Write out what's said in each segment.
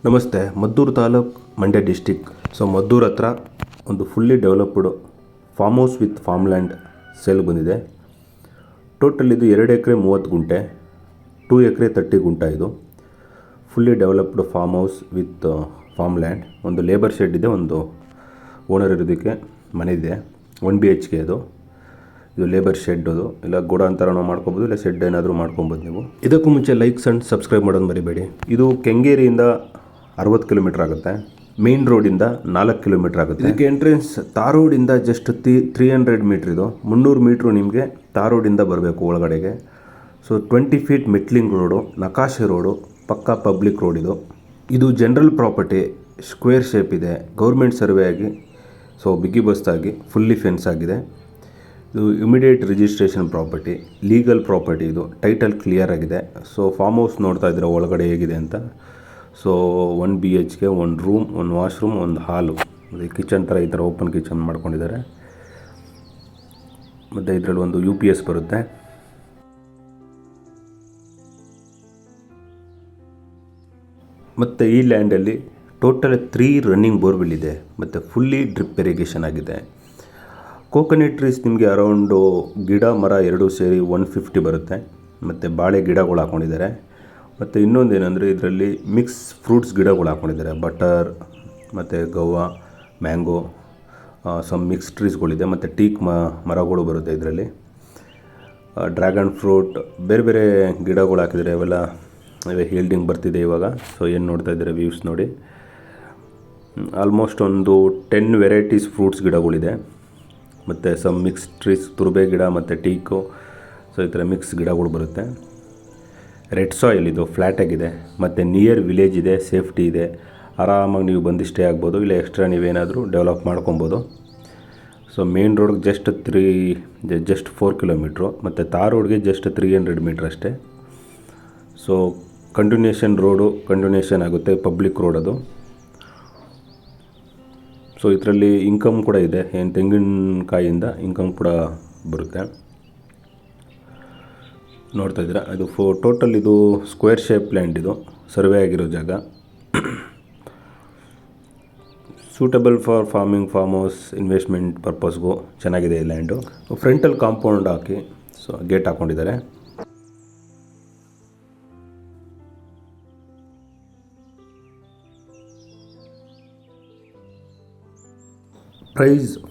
ನಮಸ್ತೆ. ಮದ್ದೂರು ತಾಲೂಕು, ಮಂಡ್ಯ ಡಿಸ್ಟಿಕ್. ಮದ್ದೂರು ಹತ್ರ ಒಂದು fully developed farm house with farm land sale ಬಂದಿದೆ. ಟೋಟಲ್ ಇದು 2 ಎಕರೆ 30 ಗುಂಟೆ, 2 ಎಕರೆ 30 ಗುಂಟೆ. ಇದು fully developed farm house with farm land. ಒಂದು ಲೇಬರ್ ಶೆಡ್ ಇದೆ, ಒಂದು ಓನರ್ ಇರೋದಕ್ಕೆ ಮನೆ ಇದೆ. 1 BHK ಇದು ಲೇಬರ್ ಶೆಡ್. ಅದು ಇಲ್ಲ ಗೋಡೌನ್ ಥರ ಮಾಡ್ಕೊಬೋದು, ಇಲ್ಲ ಶೆಡ್ ಏನಾದರೂ ಮಾಡ್ಕೊಬೋದು ನೀವು. ಇದಕ್ಕೂ ಮುಂಚೆ ಲೈಕ್ಸ್ ಆ್ಯಂಡ್ ಸಬ್ಸ್ಕ್ರೈಬ್ ಮಾಡೋದು ಮರಿಬೇಡಿ. ಇದು ಕೆಂಗೇರಿಯಿಂದ 60 ಕಿಲೋಮೀಟ್ರ್ ಆಗುತ್ತೆ. ಮೇನ್ ರೋಡಿಂದ 4 ಕಿಲೋಮೀಟ್ರ್ ಆಗುತ್ತೆ. ಇದಕ್ಕೆ ಎಂಟ್ರೆನ್ಸ್ ತಾರ್ ರೋಡಿಂದ ಜಸ್ಟ್ 300 ಮೀಟ್ರ್. ಇದು 300 ಮೀಟ್ರು ನಿಮಗೆ ತಾರ್ ರೋಡಿಂದ ಬರಬೇಕು ಒಳಗಡೆಗೆ. 20 ಫೀಟ್ ಮೆಟ್ಲಿಂಗ್ ರೋಡು, ನಕಾಶೆ ರೋಡು, ಪಕ್ಕಾ ಪಬ್ಲಿಕ್ ರೋಡ್. ಇದು ಜನರಲ್ ಪ್ರಾಪರ್ಟಿ, ಸ್ಕ್ವೇರ್ ಶೇಪ್ ಇದೆ, ಗೌರ್ಮೆಂಟ್ ಸರ್ವೆ ಆಗಿ ಬಿಗಿ ಬಸ್ತಾಗಿ ಫುಲ್ಲಿ ಫೆನ್ಸ್ ಆಗಿದೆ. ಇದು immediate registration property, legal property. ಇದು ಟೈಟಲ್ ಕ್ಲಿಯರ್ ಆಗಿದೆ. ಫಾರ್ಮ್ ಹೌಸ್ ನೋಡ್ತಾ ಇದ್ದೀರಾ ಒಳಗಡೆ ಹೇಗಿದೆ ಅಂತ. 1 BHK, 1 ರೂಮ್, 1 ವಾಶ್ರೂಮ್, 1 ಹಾಲು, ಮತ್ತು ಕಿಚನ್ ಥರ ಈ ಥರ ಓಪನ್ ಕಿಚನ್ ಮಾಡ್ಕೊಂಡಿದ್ದಾರೆ. ಮತ್ತು ಇದರಲ್ಲಿ ಒಂದು UPS ಬರುತ್ತೆ. ಮತ್ತು ಈ ಲ್ಯಾಂಡಲ್ಲಿ ಟೋಟಲ್ 3 ರನ್ನಿಂಗ್ ಬೋರ್ವೆಲ್ ಇದೆ, ಮತ್ತು ಫುಲ್ಲಿ ಡ್ರಿಪ್ ಇರಿಗೇಷನ್ ಆಗಿದೆ. ಕೋಕೋನಟ್ ಟ್ರೀಸ್ ನಿಮಗೆ ಅರೌಂಡು ಗಿಡ ಮರ 2 ಸೇರಿ 150 ಬರುತ್ತೆ. ಮತ್ತು ಬಾಳೆ ಗಿಡಗಳು ಹಾಕ್ಕೊಂಡಿದ್ದಾರೆ. ಮತ್ತು ಇನ್ನೊಂದೇನೆಂದರೆ ಇದರಲ್ಲಿ ಮಿಕ್ಸ್ ಫ್ರೂಟ್ಸ್ ಗಿಡಗಳು ಹಾಕ್ಕೊಂಡಿದ್ದಾರೆ. ಬಟರ್ ಮತ್ತು ಗವ್ವಾ, ಮ್ಯಾಂಗೋ, ಮಿಕ್ಸ್ ಟ್ರೀಸ್ಗಳಿದೆ. ಮತ್ತು ಟೀಕ್ ಮರಗಳು ಬರುತ್ತೆ ಇದರಲ್ಲಿ. ಡ್ರ್ಯಾಗನ್ ಫ್ರೂಟ್, ಬೇರೆ ಬೇರೆ ಗಿಡಗಳು ಹಾಕಿದ್ದಾರೆ. ಅವೆಲ್ಲ ಹೀಲ್ಡಿಂಗ್ ಬರ್ತಿದೆ ಇವಾಗ. ಏನು ನೋಡ್ತಾ ಇದ್ದಾರೆ ವ್ಯೂಸ್ ನೋಡಿ. ಆಲ್ಮೋಸ್ಟ್ ಒಂದು 10 ವೆರೈಟೀಸ್ ಫ್ರೂಟ್ಸ್ ಗಿಡಗಳಿದೆ. ಮತ್ತು ಮಿಕ್ಸ್ ಟ್ರೀಸ್, ತುರ್ಬೆ ಗಿಡ ಮತ್ತು ಟೀಕು, ಈ ಥರ ಮಿಕ್ಸ್ ಗಿಡಗಳು ಬರುತ್ತೆ. ರೆಡ್ ಸಾಯಿಲ್, ಇದು ಫ್ಲ್ಯಾಟ್ ಆಗಿದೆ. ಮತ್ತು ನಿಯರ್ ವಿಲೇಜ್ ಇದೆ, ಸೇಫ್ಟಿ ಇದೆ. ಆರಾಮಾಗಿ ನೀವು ಬಂದು ಸ್ಟೇ ಆಗ್ಬೋದು, ಇಲ್ಲ ಎಕ್ಸ್ಟ್ರಾ ನೀವೇನಾದರೂ ಡೆವಲಪ್ ಮಾಡ್ಕೊಬೋದು. ಮೇನ್ ರೋಡ್ಗೆ ಜಸ್ಟ್ 4 ಕಿಲೋಮೀಟ್ರು, ಮತ್ತು ತಾರ್ ರೋಡ್ಗೆ ಜಸ್ಟ್ 300 ಮೀಟ್ರ್ ಅಷ್ಟೇ. ಕಂಟಿನ್ಯೂಷನ್ ರೋಡು ಕಂಟಿನ್ಯೂಷನ್ ಆಗುತ್ತೆ, ಪಬ್ಲಿಕ್ ರೋಡ್ ಅದು. ಇದರಲ್ಲಿ ಇನ್ಕಮ್ ಕೂಡ ಇದೆ, ತೆಂಗಿನಕಾಯಿಯಿಂದ ಇನ್ಕಮ್ ಕೂಡ ಬರುತ್ತೆ. ನೋಡ್ತಾ ಇದ್ದೀರಾ, ಇದು ಟೋಟಲ್ ಇದು ಸ್ಕ್ವೇರ್ ಶೇಪ್ ಲ್ಯಾಂಡ್. ಇದು ಸರ್ವೆ ಆಗಿರೋ ಜಾಗ. Suitable for farming, farm house, investment ಪರ್ಪಸ್ಗೂ ಚೆನ್ನಾಗಿದೆ ಈ ಲ್ಯಾಂಡು. ಫ್ರಂಟಲ್ಲಿ ಕಾಂಪೌಂಡ್ ಹಾಕಿ ಗೇಟ್ ಹಾಕ್ಕೊಂಡಿದ್ದಾರೆ.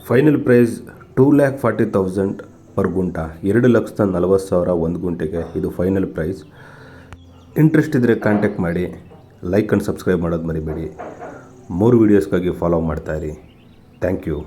ಫೈನಲ್ ಪ್ರೈಸ್ 2,40,000 ಪರ್ ಗುಂಟ, 2,40,000 1 ಗುಂಟೆಗೆ. ಇದು ಫೈನಲ್ ಪ್ರೈಸ್. ಇಂಟ್ರೆಸ್ಟ್ ಇದ್ದರೆ ಕಾಂಟ್ಯಾಕ್ಟ್ ಮಾಡಿ. ಲೈಕ್ ಆ್ಯಂಡ್ ಸಬ್ಸ್ಕ್ರೈಬ್ ಮಾಡೋದು ಮರಿಬೇಡಿ. 3 ವೀಡಿಯೋಸ್ಗಾಗಿ ಫಾಲೋ ಮಾಡ್ತಾಯಿರಿ. Thank you.